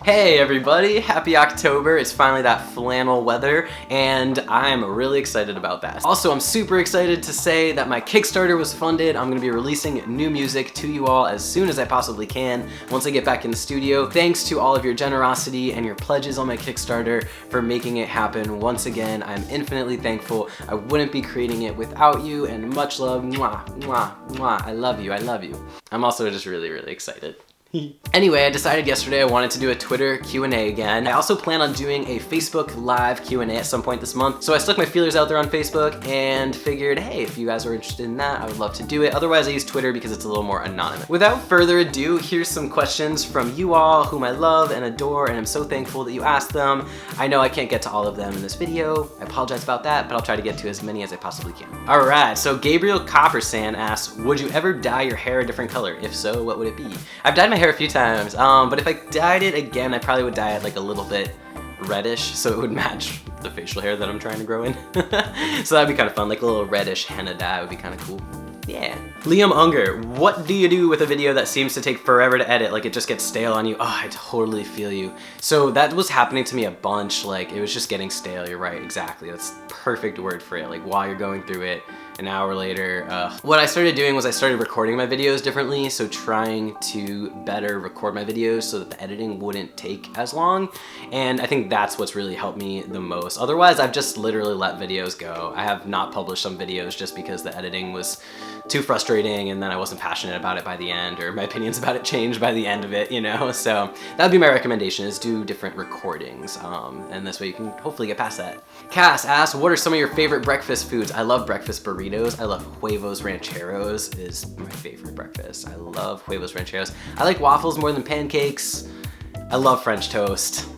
Hey everybody, happy October. It's finally that flannel weather and I'm really excited about that. Also, I'm super excited to say that my Kickstarter was funded. I'm gonna be releasing new music to you all as soon as I possibly can once I get back in the studio. Thanks to all of your generosity and your pledges on my Kickstarter for making it happen. Once again, I'm infinitely thankful. I wouldn't be creating it without you, and much love. Mwah, mwah, mwah. I love you, I love you. I'm also just really excited. Anyway, I decided yesterday I wanted to do a Twitter Q&A again. I also plan on doing a Facebook Live Q&A at some point this month. So I stuck my feelers out there on Facebook and figured, hey, if you guys are interested in that, I would love to do it. Otherwise, I use Twitter because it's a little more anonymous. Without further ado, here's some questions from you all whom I love and adore, and I'm so thankful that you asked them. I know I can't get to all of them in this video. I apologize about that, but I'll try to get to as many as I possibly can. All right, so Gabriel Coppersan asks, would you ever dye your hair a different color? If so, what would it be? I've dyed my hair a few times, but if I dyed it again, I probably would dye it like a little bit reddish so it would match the facial hair that I'm trying to grow in. So that'd be kind of fun, like a little reddish henna dye would be kind of cool. Yeah. Liam Unger, what do you do with a video that seems to take forever to edit? Like it just gets stale on you? Oh, I totally feel you. So that was happening to me a bunch. Like it was just getting stale. You're right, exactly. That's perfect word for it. Like while you're going through it, an hour later. What I started doing was I started recording my videos differently. So trying to better record my videos so that the editing wouldn't take as long. And I think that's what's really helped me the most. Otherwise, I've just literally let videos go. I have not published some videos just because the editing was too frustrating and then I wasn't passionate about it by the end, or my opinions about it changed by the end of it, you know? So that'd be my recommendation, is do different recordings. And this way you can hopefully get past that. Cass asks, what are some of your favorite breakfast foods? I love breakfast burritos. I love huevos rancheros is my favorite breakfast. I love huevos rancheros. I like waffles more than pancakes. I love French toast.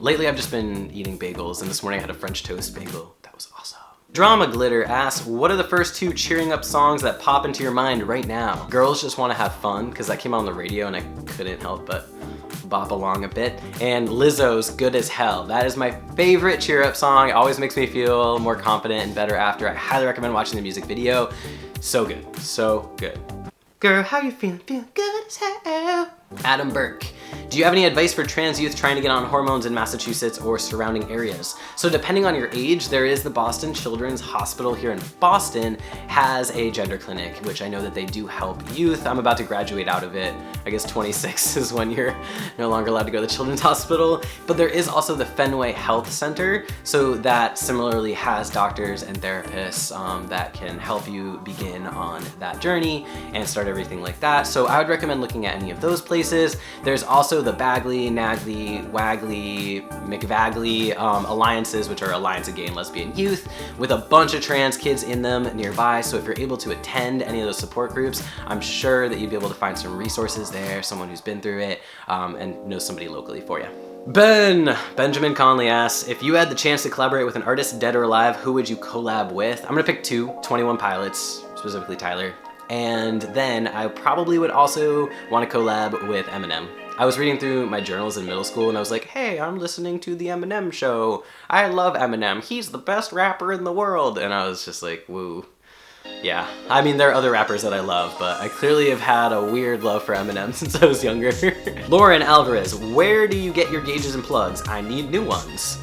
Lately I've just been eating bagels, and this morning I had a French toast bagel. That was awesome. Drama Glitter asks, what are the first two cheering up songs that pop into your mind right now? Girls Just Wanna Have Fun, because that came on the radio and I couldn't help but bop along a bit. And Lizzo's Good As Hell. That is my favorite cheer up song. It always makes me feel more confident and better after. I highly recommend watching the music video. So good, so good. Girl, how you feeling? Feeling good as hell. Adam Burke, do you have any advice for trans youth trying to get on hormones in Massachusetts or surrounding areas? So depending on your age, there is the Boston Children's Hospital here in Boston has a gender clinic, which I know that they do help youth. I'm about to graduate out of it. I guess 26 is when you're no longer allowed to go to the Children's Hospital. But there is also the Fenway Health Center, so that similarly has doctors and therapists that can help you begin on that journey and start everything like that. So I would recommend looking at any of those places. There's also the Bagley, Nagley, Wagley, McVagley alliances, which are Alliance of Gay and Lesbian Youth, with a bunch of trans kids in them nearby. So if you're able to attend any of those support groups, I'm sure that you'd be able to find some resources there, someone who's been through it, and knows somebody locally for you. Benjamin Conley asks, if you had the chance to collaborate with an artist dead or alive, who would you collab with? I'm gonna pick two, 21 Pilots, specifically Tyler. And then I probably would also want to collab with Eminem. I was reading through my journals in middle school and I was like, hey, I'm listening to the Eminem show. I love Eminem. He's the best rapper in the world. And I was just like, woo. Yeah, I mean, there are other rappers that I love, but I clearly have had a weird love for Eminem since I was younger. Lauren Alvarez, where do you get your gauges and plugs? I need new ones.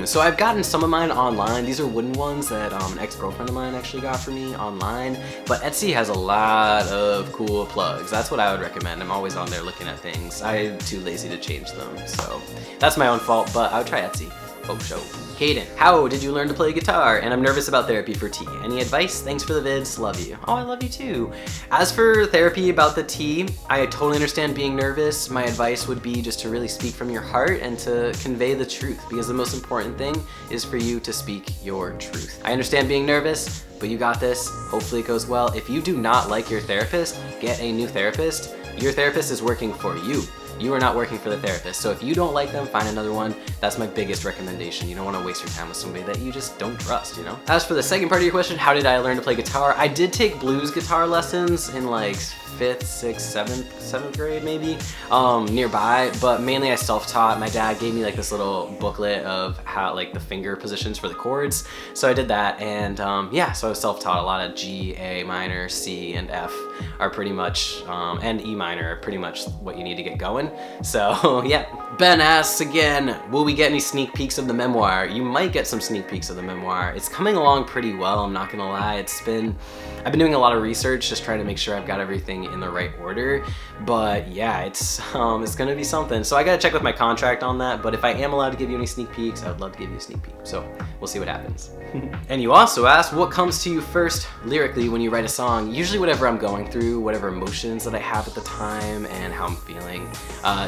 So I've gotten some of mine online. These are wooden ones that an ex-girlfriend of mine actually got for me online, but Etsy has a lot of cool plugs. That's what I would recommend. I'm always on there looking at things. I'm too lazy to change them, so that's my own fault, but I would try Etsy. Oh, show. Hayden, how did you learn to play guitar? And I'm nervous about therapy for tea. Any advice? Thanks for the vids. Love you. Oh, I love you too. As for therapy about the tea, I totally understand being nervous. My advice would be just to really speak from your heart and to convey the truth, because the most important thing is for you to speak your truth. I understand being nervous, but you got this. Hopefully it goes well. If you do not like your therapist, get a new therapist. Your therapist is working for you. You are not working for the therapist. So if you don't like them, find another one. That's my biggest recommendation. You don't want to waste your time with somebody that you just don't trust, you know? As for the second part of your question, how did I learn to play guitar? I did take blues guitar lessons in like 5th, 6th, 7th grade maybe, nearby, but mainly I self-taught. My dad gave me like this little booklet of how like the finger positions for the chords, so I did that, and yeah, so I was self-taught. A lot of G, A minor, C, and F are pretty much, and E minor are pretty much what you need to get going, so yeah. Ben asks again, will we get any sneak peeks of the memoir? You might get some sneak peeks of the memoir. It's coming along pretty well, I'm not gonna lie. I've been doing a lot of research, just trying to make sure I've got everything in the right order, but yeah, it's gonna be something. So I gotta check with my contract on that, but if I am allowed to give you any sneak peeks, I would love to give you a sneak peek, so we'll see what happens. And you also asked, what comes to you first lyrically when you write a song? Usually whatever I'm going through, whatever emotions that I have at the time, and how I'm feeling.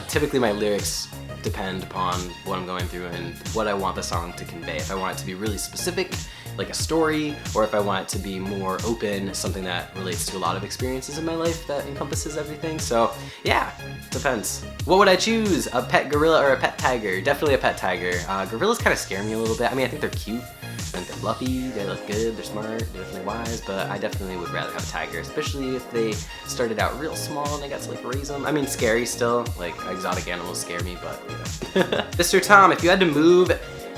Typically my lyrics depend upon what I'm going through and what I want the song to convey. If I want it to be really specific, like a story, or if I want it to be more open, something that relates to a lot of experiences in my life that encompasses everything. So yeah, depends. What would I choose? A pet gorilla or a pet tiger? Definitely a pet tiger. Gorillas kind of scare me a little bit. I mean, I think they're cute, I think they're fluffy, they look good, they're smart, they're definitely wise, but I definitely would rather have a tiger, especially if they started out real small and I got to like raise them. I mean, scary still, like exotic animals scare me, but you know. Mr. Tom, if you had to move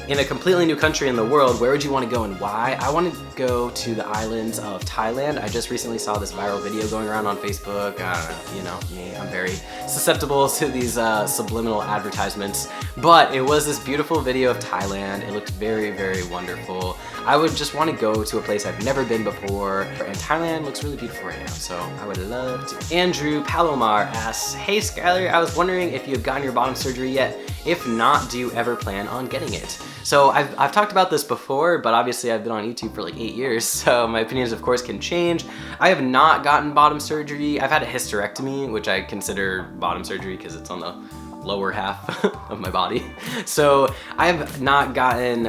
in a completely new country in the world, where would you want to go and why? I want to go to the islands of Thailand. I just recently saw this viral video going around on Facebook. I don't know, you know me, I'm very susceptible to these subliminal advertisements, but it was this beautiful video of Thailand. It looked very, very wonderful. I would just want to go to a place I've never been before, and Thailand looks really beautiful right now, so I would love to. Andrew Palomar asks, hey Skylar, I was wondering if you have gotten your bottom surgery yet. If not, do you ever plan on getting it? So I've talked about this before, but obviously I've been on YouTube for like 8 years, so my opinions of course can change. I have not gotten bottom surgery. I've had a hysterectomy, which I consider bottom surgery because it's on the lower half of my body. So I've not gotten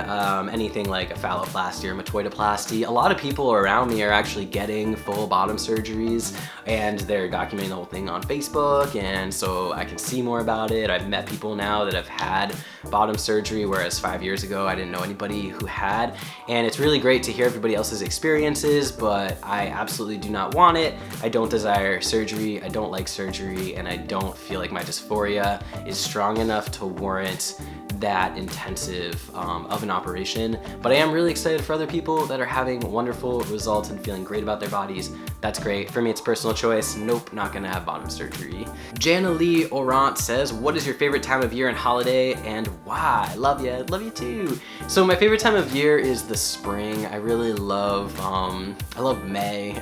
anything like a phalloplasty or metoidoplasty. A lot of people around me are actually getting full bottom surgeries, and they're documenting the whole thing on Facebook, and so I can see more about it. I've met people now that have had bottom surgery, whereas 5 years ago I didn't know anybody who had, and it's really great to hear everybody else's experiences, but I absolutely do not want it. I don't desire surgery, I don't like surgery, and I don't feel like my dysphoria is strong enough to warrant that intensive of an operation. But I am really excited for other people that are having wonderful results and feeling great about their bodies. That's great. For me, it's personal choice. Nope, not gonna have bottom surgery. Jana Lee Orant says, what is your favorite time of year and holiday and why? Love you too. So my favorite time of year is the spring. I really love, I love May.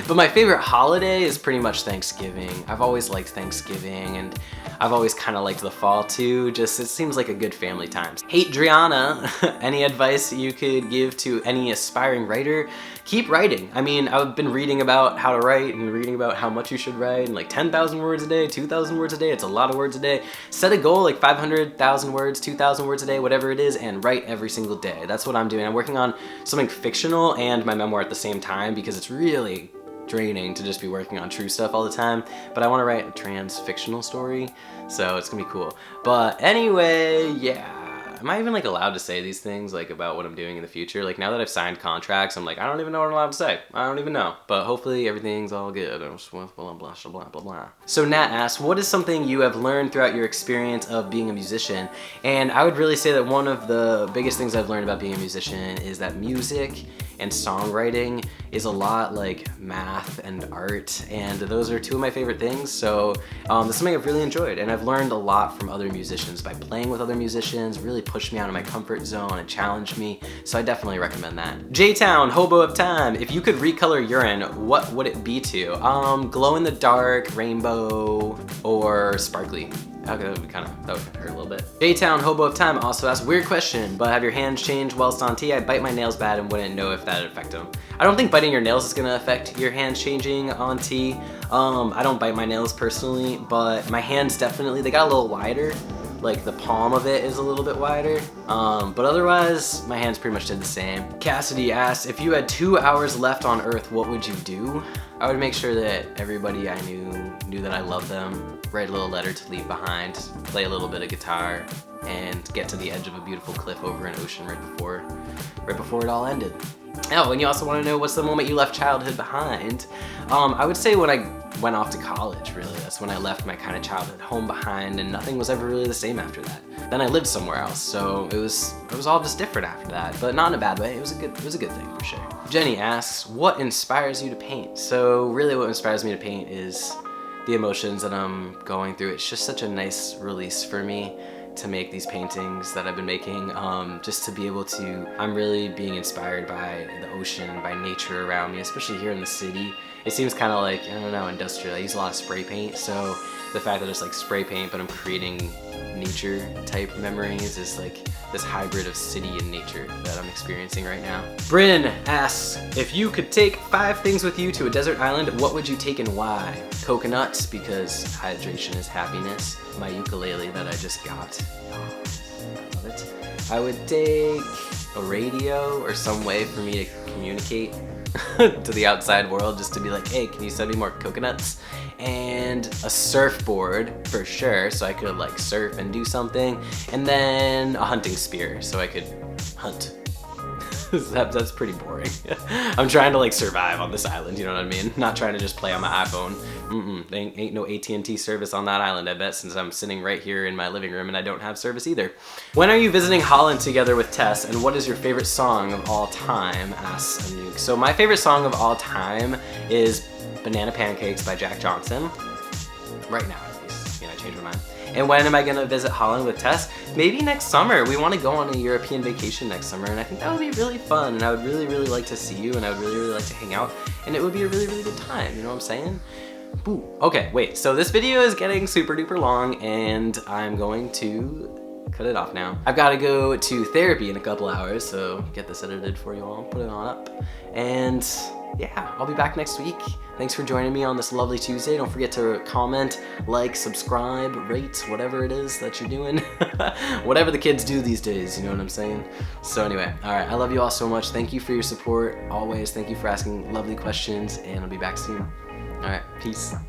But my favorite holiday is pretty much Thanksgiving. I've always liked Thanksgiving, and I've always kind of liked the fall too. Just, it seems like a good family time. Hey Driana, any advice you could give to any aspiring writer? Keep writing. I mean, I've been reading about how to write and reading about how much you should write, and like 10,000 words a day, 2,000 words a day. It's a lot of words a day. Set a goal like 500,000 words, 2,000 words a day, whatever it is, and write every single day. That's what I'm doing. I'm working on something fictional and my memoir at the same time because it's really draining to just be working on true stuff all the time, but I want to write a trans fictional story, so it's gonna be cool. But anyway, yeah. Am I even like allowed to say these things like about what I'm doing in the future? Like now that I've signed contracts, I'm like, I don't even know what I'm allowed to say. I don't even know. But hopefully everything's all good. Blah, blah, blah, blah, blah, blah. So Nat asks, what is something you have learned throughout your experience of being a musician? And I would really say that one of the biggest things I've learned about being a musician is that music and songwriting is a lot like math and art, and those are two of my favorite things. So this is something I've really enjoyed, and I've learned a lot from other musicians by playing with other musicians. Really pushed me out of my comfort zone and challenged me, so I definitely recommend that. J-Town, Hobo of Time, if you could recolor urine, what would it be to? Glow in the dark, rainbow, or sparkly. Okay, that would hurt a little bit. J-Town, Hobo of Time also asks, weird question, but have your hands changed whilst on tea? I bite my nails bad and wouldn't know if that would affect them. I don't think biting your nails is gonna affect your hands changing on tea. I don't bite my nails personally, but my hands definitely, they got a little wider. Like the palm of it is a little bit wider, but otherwise my hands pretty much did the same. Cassidy asks, if you had 2 hours left on Earth, what would you do? I would make sure that everybody I knew that I loved them, write a little letter to leave behind, play a little bit of guitar, and get to the edge of a beautiful cliff over an ocean right before it all ended. Oh, and you also want to know what's the moment you left childhood behind? I would say when I went off to college, really. That's when I left my kind of childhood home behind, and nothing was ever really the same after that. Then I lived somewhere else, so it was all just different after that, but not in a bad way. It was a good thing for sure. Jenny asks, what inspires you to paint? So really what inspires me to paint is the emotions that I'm going through. It's just such a nice release for me to make these paintings that I've been making, just to be able to, I'm really being inspired by the ocean, by nature around me, especially here in the city. It seems kind of like, I don't know, industrial. I use a lot of spray paint, so the fact that it's like spray paint but I'm creating nature type memories is like this hybrid of city and nature that I'm experiencing right now. Bryn asks, if you could take 5 things with you to a desert island, what would you take and why? Coconuts, because hydration is happiness. My ukulele that I just got. Oh, I love it. I would take a radio or some way for me to communicate to the outside world, just to be like, hey, can you send me more coconuts? And a surfboard for sure, so I could like surf and do something, and then a hunting spear so I could hunt. That's pretty boring. I'm trying to like survive on this island, you know what I mean? Not trying to just play on my iPhone. Ain't no AT&T service on that island, I bet, since I'm sitting right here in my living room and I don't have service either. When are you visiting Holland together with Tess, and what is your favorite song of all time? Asks Anouk. So my favorite song of all time is Banana Pancakes by Jack Johnson. Right now, at least. You know, I changed my mind. And when am I gonna visit Holland with Tess? Maybe next summer. We wanna go on a European vacation next summer, and I think that would be really fun, and I would really, really like to see you, and I would really, really like to hang out, and it would be a really, really good time, you know what I'm saying? Ooh. Okay, wait, so this video is getting super duper long, and I'm going to cut it off now. I've gotta go to therapy in a couple hours, so get this edited for you all, put it on up, and yeah, I'll be back next week. Thanks for joining me on this lovely Tuesday. Don't forget to comment, like, subscribe, rate, whatever it is that you're doing. Whatever the kids do these days, you know what I'm saying? So anyway, all right, I love you all so much. Thank you for your support, always. Thank you for asking lovely questions, and I'll be back soon. All right, peace.